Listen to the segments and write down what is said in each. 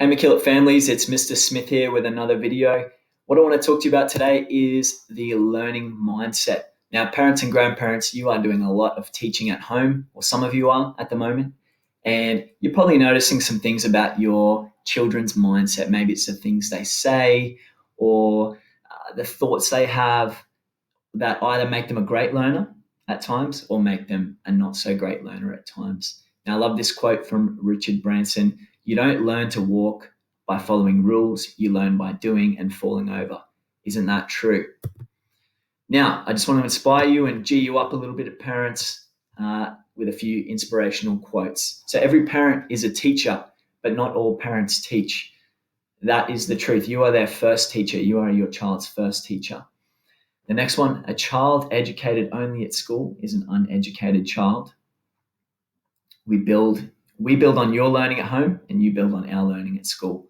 Hey McKillop families, it's Mr. Smith here with another video. What I want to talk to you about today is the learning mindset. Now, parents and grandparents, you are doing a lot of teaching at home, or some of you are at the moment, and you're probably noticing some things about your children's mindset. Maybe it's the things they say or the thoughts they have that either make them a great learner at times or make them a not so great learner at times. Now, I love this quote from Richard Branson. You don't learn to walk by following rules, you learn by doing and falling over. Isn't that true? Now, I just want to inspire you and G you up a little bit, parents, with a few inspirational quotes. So every parent is a teacher, but not all parents teach. That is the truth. You are their first teacher. You are your child's first teacher. The next one, a child educated only at school is an uneducated child. We build on your learning at home and you build on our learning at school.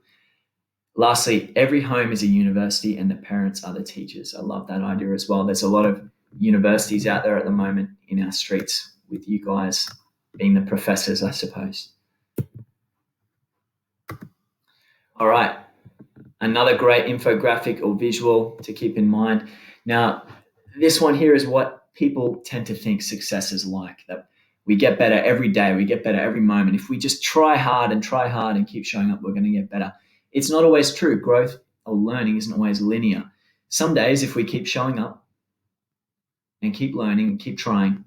Lastly, every home is a university and the parents are the teachers. I love that idea as well. There's a lot of universities out there at the moment in our streets with you guys being the professors, I suppose. All right, another great infographic or visual to keep in mind. Now, this one here is what people tend to think success is like, that we get better every day, we get better every moment. If we just try hard and keep showing up, we're going to get better. It's not always true. Growth or learning isn't always linear. Some days, if we keep showing up and keep learning and keep trying,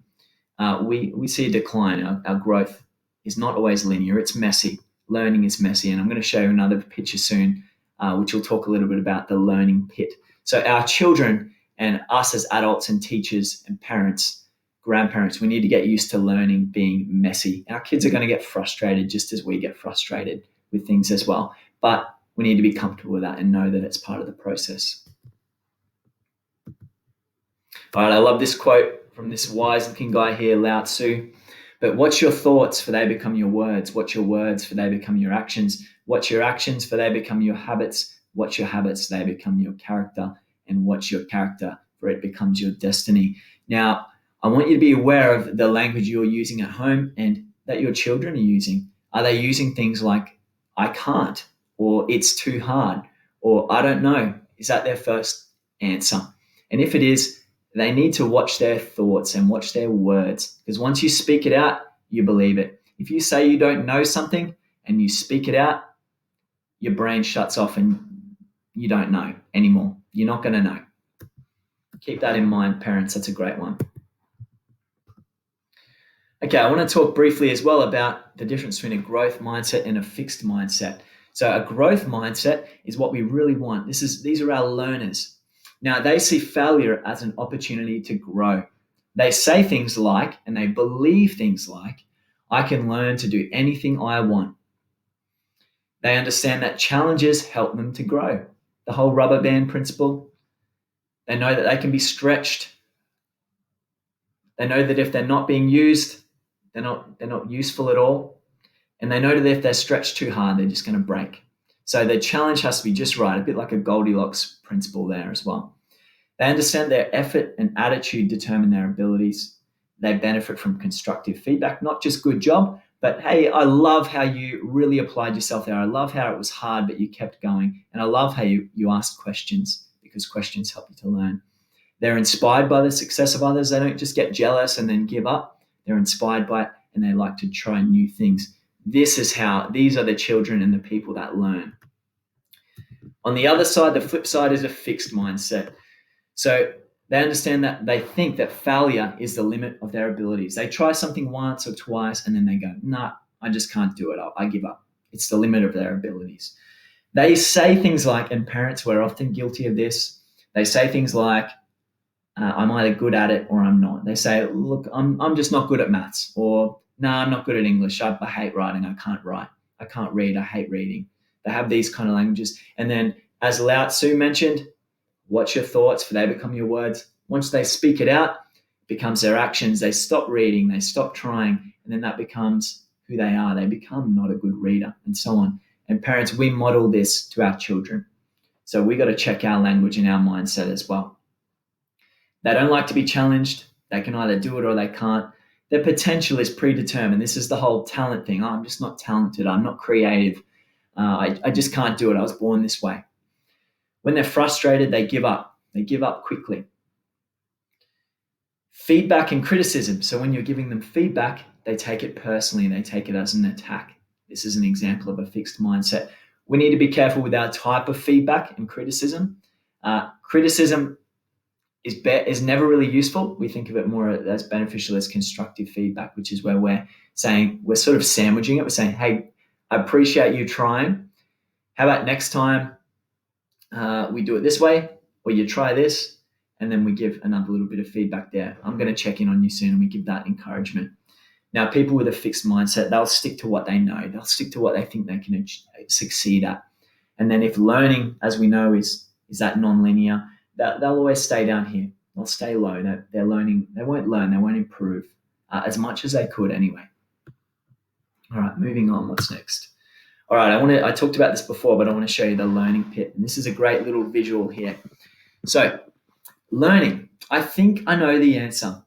we see a decline. Our growth is not always linear. It's messy. Learning is messy. And I'm going to show you another picture soon, which will talk a little bit about the learning pit. So our children and us as adults and teachers and parents, grandparents, we need to get used to learning being messy. Our kids are going to get frustrated just as we get frustrated with things as well. But we need to be comfortable with that and know that it's part of the process. All right, I love this quote from this wise-looking guy here, Lao Tzu. But watch your thoughts, for they become your words. Watch your words, for they become your actions. Watch your actions, for they become your habits. Watch your habits, they become your character. And watch your character, for it becomes your destiny. Now, I want you to be aware of the language you're using at home and that your children are using. Are they using things like, I can't, or it's too hard, or I don't know? Is that their first answer? And if it is, they need to watch their thoughts and watch their words, because once you speak it out, you believe it. If you say you don't know something and you speak it out, your brain shuts off and you don't know anymore. You're not going to know. Keep that in mind, parents. That's a great one. Okay, I want to talk briefly as well about the difference between a growth mindset and a fixed mindset. So a growth mindset is what we really want. These are our learners. Now, they see failure as an opportunity to grow. They say things like, and they believe things like, I can learn to do anything I want. They understand that challenges help them to grow. The whole rubber band principle. They know that they can be stretched. They know that if they're not being used, they're not useful at all. And they know that if they're stretched too hard, they're just going to break. So the challenge has to be just right, a bit like a Goldilocks principle there as well. They understand their effort and attitude determine their abilities. They benefit from constructive feedback, not just good job, but hey, I love how you really applied yourself there. I love how it was hard, but you kept going. And I love how you asked questions, because questions help you to learn. They're inspired by the success of others. They don't just get jealous and then give up. They're inspired by it and they like to try new things. These are the children and the people that learn. On the other side, the flip side is a fixed mindset. So they understand that they think that failure is the limit of their abilities. They try something once or twice and then they go, nah, I just can't do it. I give up. It's the limit of their abilities. They say things like, and parents, we're often guilty of this. They say things like, I'm either good at it or I'm not. They say, look, I'm just not good at maths, or no, I'm not good at English. I hate writing. I can't write. I can't read. I hate reading. They have these kind of languages. And then, as Lao Tzu mentioned, watch your thoughts, for they become your words. Once they speak it out, it becomes their actions. They stop reading. They stop trying. And then that becomes who they are. They become not a good reader, and so on. And parents, we model this to our children. So we got to check our language and our mindset as well. They don't like to be challenged. They can either do it or they can't. Their potential is predetermined. This is the whole talent thing. Oh, I'm just not talented. I'm not creative. I just can't do it. I was born this way. When they're frustrated, they give up. They give up quickly. Feedback and criticism. So when you're giving them feedback, they take it personally. They take it as an attack. This is an example of a fixed mindset. We need to be careful with our type of feedback and criticism. Criticism is never really useful. We think of it more as beneficial as constructive feedback, which is where we're sort of sandwiching it. We're saying, hey, I appreciate you trying. How about next time we do it this way, or you try this, and then we give another little bit of feedback there. I'm going to check in on you soon, and we give that encouragement. Now, people with a fixed mindset, they'll stick to what they know. They'll stick to what they think they can succeed at. And then if learning, as we know, is that non-linear, they'll always stay down here. They'll stay low. They're learning. They won't learn. They won't improve as much as they could anyway. All right, moving on. What's next? All right, I talked about this before, but I want to show you the learning pit. And this is a great little visual here. So learning, I think I know the answer.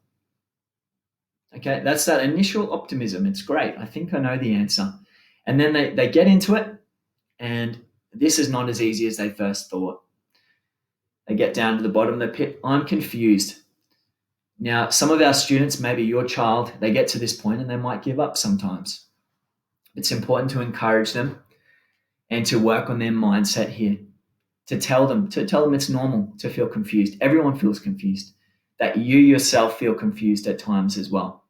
Okay, that's that initial optimism. It's great. I think I know the answer. And then they get into it, and this is not as easy as they first thought. They get down to the bottom of the pit. I'm confused. Now, some of our students, maybe your child, they get to this point and they might give up sometimes. It's important to encourage them and to work on their mindset here, to tell them it's normal to feel confused. Everyone feels confused, that you yourself feel confused at times as well.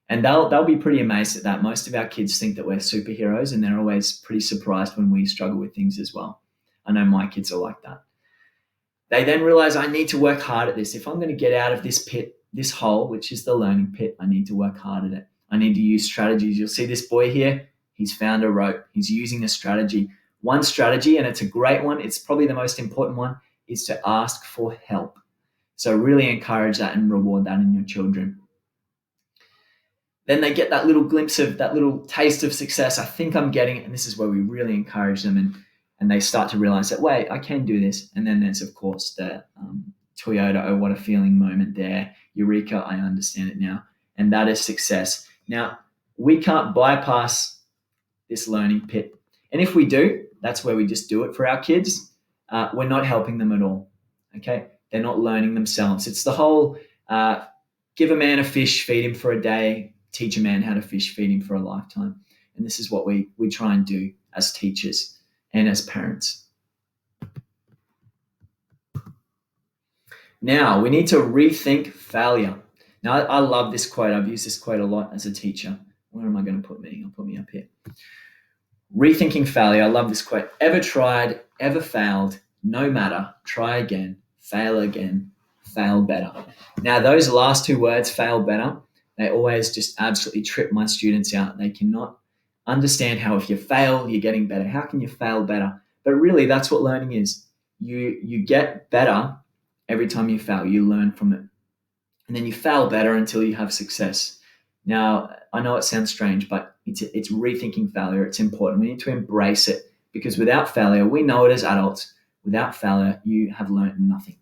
And they'll be pretty amazed at that. Most of our kids think that we're superheroes, and they're always pretty surprised when we struggle with things as well. I know my kids are like that. They then realize I need to work hard at this. If I'm going to get out of this pit, this hole, which is the learning pit, I need to work hard at it. I need to use strategies. You'll see this boy here. He's found a rope. He's using a strategy. One strategy, and it's a great one, it's probably the most important one, is to ask for help. So really encourage that and reward that in your children. Then they get that little glimpse of that little taste of success. I think I'm getting it. And this is where we really encourage them. And they start to realize that, wait, I can do this. And then there's, of course, the Toyota, oh, what a feeling moment there. Eureka, I understand it now. And that is success. Now, we can't bypass this learning pit. And if we do, that's where we just do it for our kids. We're not helping them at all. Okay? They're not learning themselves. It's the whole give a man a fish, feed him for a day, teach a man how to fish, feed him for a lifetime. And this is what we try and do as teachers and as parents. Now, we need to rethink failure. Now, I love this quote. I've used this quote a lot as a teacher. Where am I going to put me? I'll put me up here. Rethinking failure. I love this quote. Ever tried, ever failed, no matter, try again, fail better. Now, those last two words, fail better, they always just absolutely trip my students out. They cannot understand how if you fail, you're getting better. How can you fail better? But really, that's what learning is. You get better every time you fail. You learn from it. And then you fail better until you have success. Now, I know it sounds strange, but it's rethinking failure. It's important. We need to embrace it, because without failure, we know it as adults, without failure, you have learned nothing.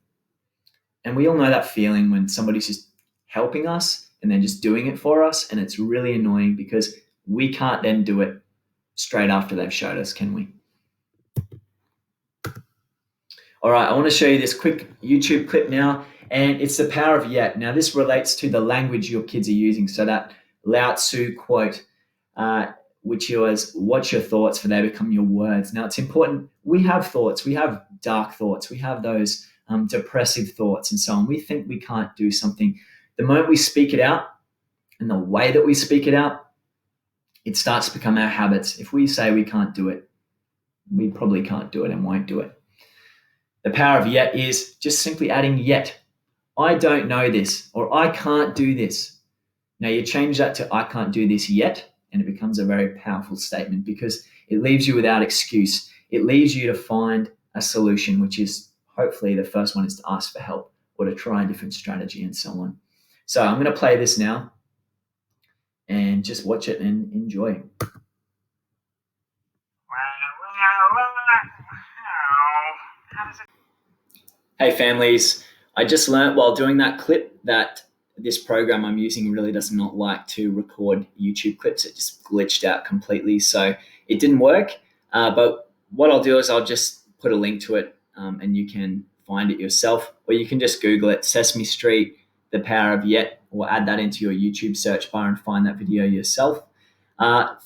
And we all know that feeling when somebody's just helping us and they're just doing it for us, and it's really annoying because we can't then do it straight after they've showed us, can we? All right, I want to show you this quick YouTube clip now, and it's the power of yet. Now, this relates to the language your kids are using. So that Lao Tzu quote, which was, what's your thoughts, for they become your words. Now, it's important. We have thoughts. We have dark thoughts. We have those depressive thoughts and so on. We think we can't do something. The moment we speak it out, and the way that we speak it out, it starts to become our habits. If we say we can't do it, we probably can't do it and won't do it. The power of yet is just simply adding yet. I don't know this, or I can't do this. Now you change that to I can't do this yet, and it becomes a very powerful statement because it leaves you without excuse. It leaves you to find a solution, which is hopefully the first one is to ask for help or to try a different strategy and so on. So I'm going to play this now and just watch it and enjoy. Hey families, I just learned while doing that clip that this program I'm using really does not like to record YouTube clips. It just glitched out completely. So it didn't work. But what I'll do is I'll just put a link to it, and you can find it yourself, or you can just Google it, Sesame Street, The Power of Yet, or add that into your YouTube search bar and find that video yourself.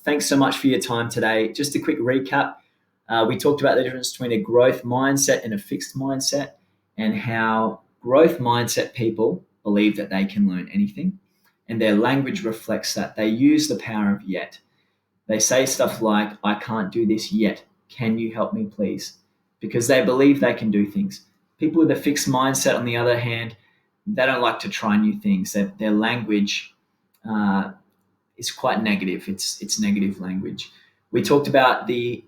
Thanks so much for your time today. Just a quick recap. We talked about the difference between a growth mindset and a fixed mindset, and how growth mindset people believe that they can learn anything, and their language reflects that. They use the power of yet. They say stuff like, I can't do this yet. Can you help me, please? Because they believe they can do things. People with a fixed mindset, on the other hand, they don't like to try new things. Their language is quite negative. It's negative language. We talked about the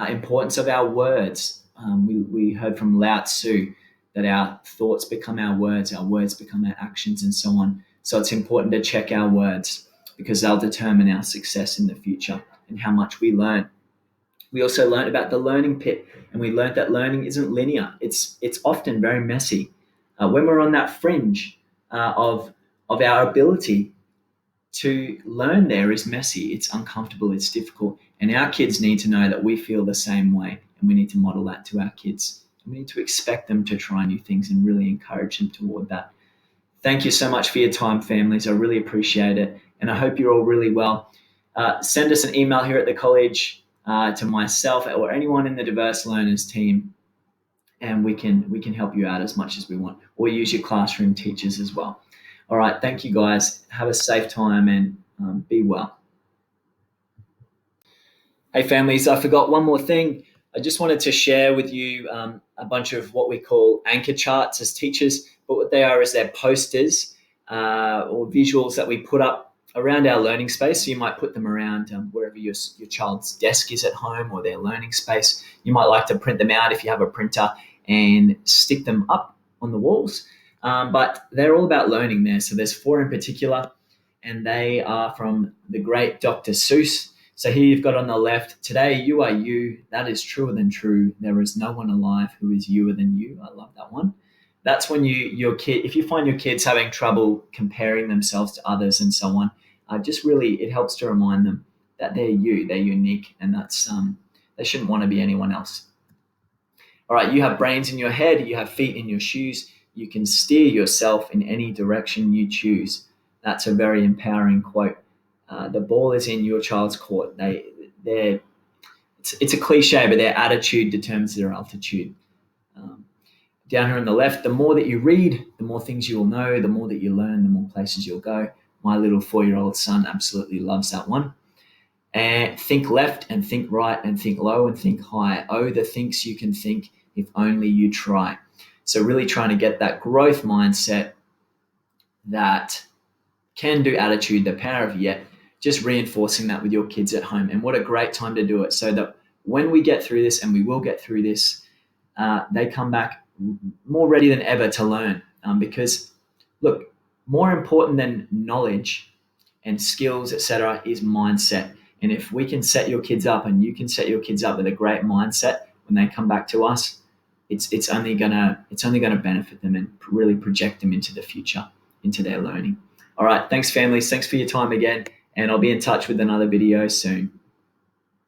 importance of our words. We heard from Lao Tzu that our thoughts become our words become our actions, and so on. So it's important to check our words, because they'll determine our success in the future and how much we learn. We also learned about the learning pit, and we learned that learning isn't linear. It's often very messy. When we're on that fringe of our ability to learn, there is messy, it's uncomfortable, it's difficult. And our kids need to know that we feel the same way, and we need to model that to our kids. And we need to expect them to try new things and really encourage them toward that. Thank you so much for your time, families. I really appreciate it. And I hope you're all really well. Send us an email here at the college, to myself or anyone in the Diverse Learners team, and we can help you out as much as we want, or use your classroom teachers as well. All right. Thank you, guys. Have a safe time, and be well. Hey, families, I forgot one more thing. I just wanted to share with you a bunch of what we call anchor charts as teachers, but what they are is they're posters or visuals that we put up around our learning space. So you might put them around wherever your child's desk is at home, or their learning space. You might like to print them out if you have a printer and stick them up on the walls. But they're all about learning there. So there's 4 in particular, and they are from the great Dr. Seuss. So here you've got on the left, today you are you, that is truer than true. There is no one alive who is youer than you. I love that one. That's when if you find your kids having trouble comparing themselves to others and so on, just really, it helps to remind them that they're unique, and that's they shouldn't want to be anyone else. All right, you have brains in your head, you have feet in your shoes, you can steer yourself in any direction you choose. That's a very empowering quote. The ball is in your child's court. It's a cliche, but their attitude determines their altitude. Down here on the left, the more that you read, the more things you will know. The more that you learn, the more places you'll go. My little 4-year-old son absolutely loves that one. And think left and think right and think low and think high. Oh, the things you can think if only you try. So really trying to get that growth mindset, that can-do attitude, the power of yet, just reinforcing that with your kids at home. And what a great time to do it, so that when we get through this, and we will get through this, they come back more ready than ever to learn. Because look, more important than knowledge and skills, etc., is mindset. And if we can set your kids up, and you can set your kids up with a great mindset, when they come back to us, it's only gonna benefit them and really project them into the future, into their learning. All right, thanks, families. Thanks for your time again, and I'll be in touch with another video soon.